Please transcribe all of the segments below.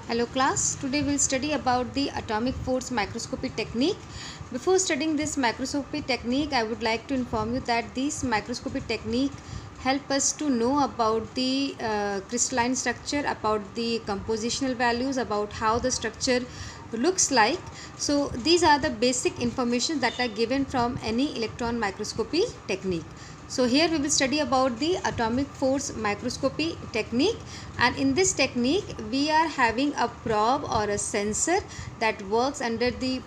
Hello class, today we'll study about the atomic force microscopy technique. Before studying this microscopy technique, I would like to inform you that this microscopy technique help us to know about the crystalline structure, about the compositional values, about how the structure looks like. So these are the basic information that are given from any electron microscopy technique. So here we will study about the atomic force microscopy technique, and in this technique we are having a probe or a sensor that works under the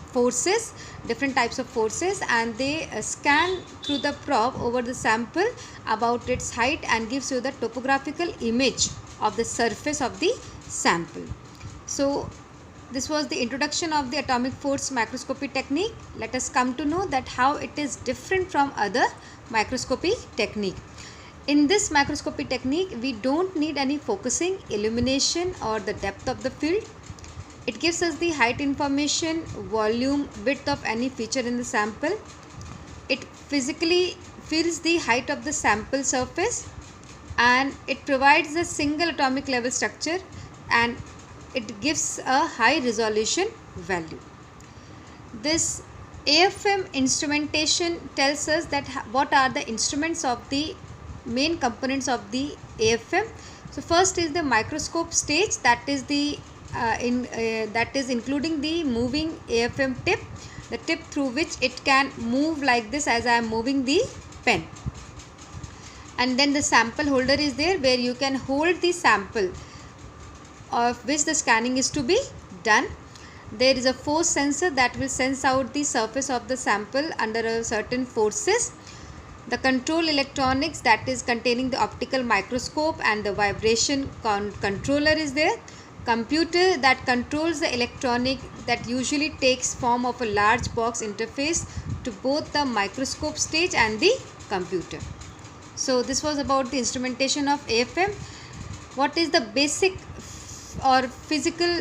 forces, different types of forces, and they scan through the probe over the sample about its height and gives you the topographical image of the surface of the sample. So this was the introduction of the atomic force microscopy technique. Let us come to know that how it is different from other microscopy technique. In this microscopy technique, we don't need any focusing, illumination or the depth of the field. It gives us the height information, volume, width of any feature in the sample. It physically feels the height of the sample surface, and it provides a single atomic level structure, and it gives a high resolution value. This AFM instrumentation tells us that what are the instruments of the main components of the AFM. So first is the microscope stage, that is the that is including the moving AFM tip, the tip through which it can move like this as I am moving the pen. And then the sample holder is there, where you can hold the sample of which the scanning is to be done. There is a force sensor that will sense out the surface of the sample under a certain forces. The control electronics, that is containing the optical microscope and the vibration controller is there. Computer that controls the electronic, that usually takes form of a large box interface to both the microscope stage and the computer. So this was about the instrumentation of AFM. What is the basic or physical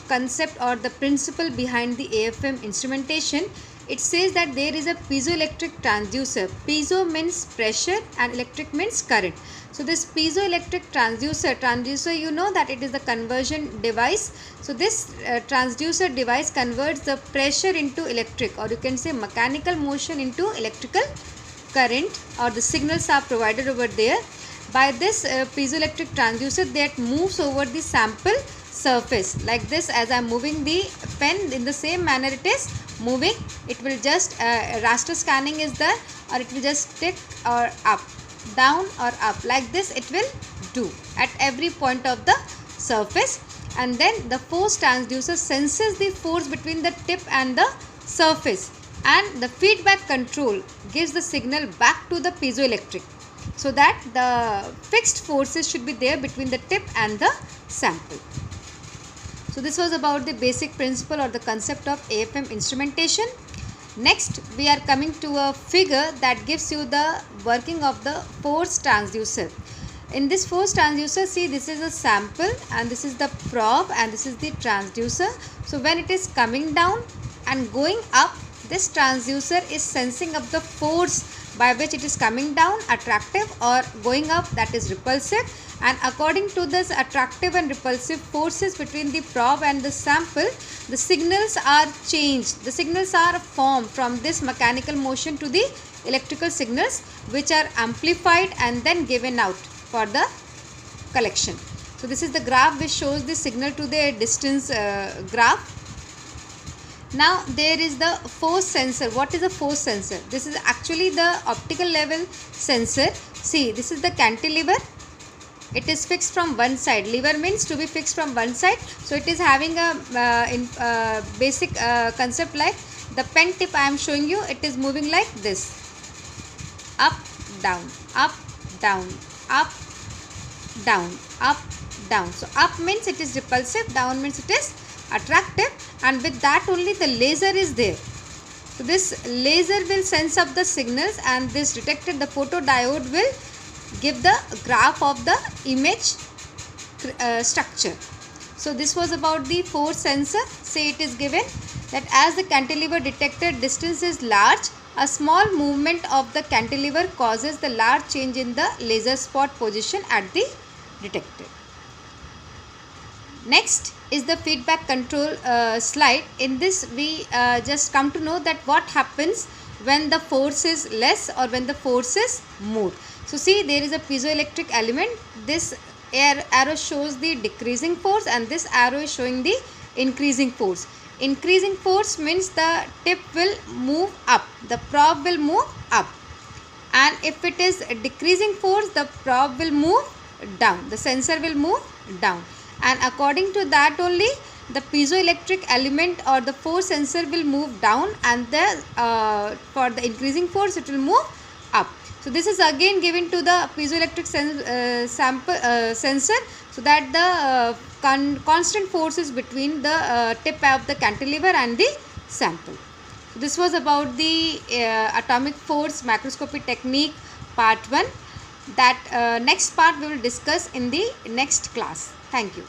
concept or the principle behind the AFM instrumentation? It says that there is a piezoelectric transducer. Piezo means pressure and electric means current. So this piezoelectric transducer, you know that it is the conversion device. So this transducer device converts the pressure into electric, or you can say mechanical motion into electrical current, or the signals are provided over there by this piezoelectric transducer that moves over the sample surface like this. As I am moving the pen, in the same manner it is moving. It will just raster scanning is there, or it will just tick or up, down or up, like this it will do at every point of the surface. And then the force transducer senses the force between the tip and the surface, and the feedback control gives the signal back to the piezoelectric, so that the fixed forces should be there between the tip and the sample. So this was about the basic principle or the concept of AFM instrumentation. Next we are coming to a figure that gives you the working of the force transducer. In this force transducer, see, this is a sample and this is the probe and this is the transducer. So when it is coming down and going up, this transducer is sensing up the force by which it is coming down, attractive, or going up, that is repulsive. And according to this attractive and repulsive forces between the probe and the sample, the signals are changed. The signals are formed from this mechanical motion to the electrical signals, which are amplified and then given out for the collection. So this is the graph which shows the signal to the distance graph. Now there is the force sensor. What is a force sensor? This is actually the optical level sensor. See, this is the cantilever. It is fixed from one side. Lever means to be fixed from one side. So it is having a basic concept like the pen tip I am showing you. It is moving like this. Up, down, up, down, up, down, up, down. So up means it is repulsive, down means it is attractive, and with that only the laser is there. So this laser will sense up the signals, and this detected, the photodiode will give the graph of the image structure. So this was about the force sensor. Say it is given that as the cantilever detected distance is large, a small movement of the cantilever causes the large change in the laser spot position at the detector. Next is the feedback control slide. In this we just come to know that what happens when the force is less or when the force is more. So see, there is a piezoelectric element. This arrow shows the decreasing force and this arrow is showing the increasing force. Increasing force means the tip will move up, the probe will move up, and if it is decreasing force, the probe will move down, the sensor will move down, and according to that only the piezoelectric element or the force sensor will move down, and the for the increasing force it will move up. So this is again given to the piezoelectric sensor, so that the constant force is between the tip of the cantilever and the sample. So this was about the atomic force macroscopy technique part 1. That next part we will discuss in the next class. Thank you.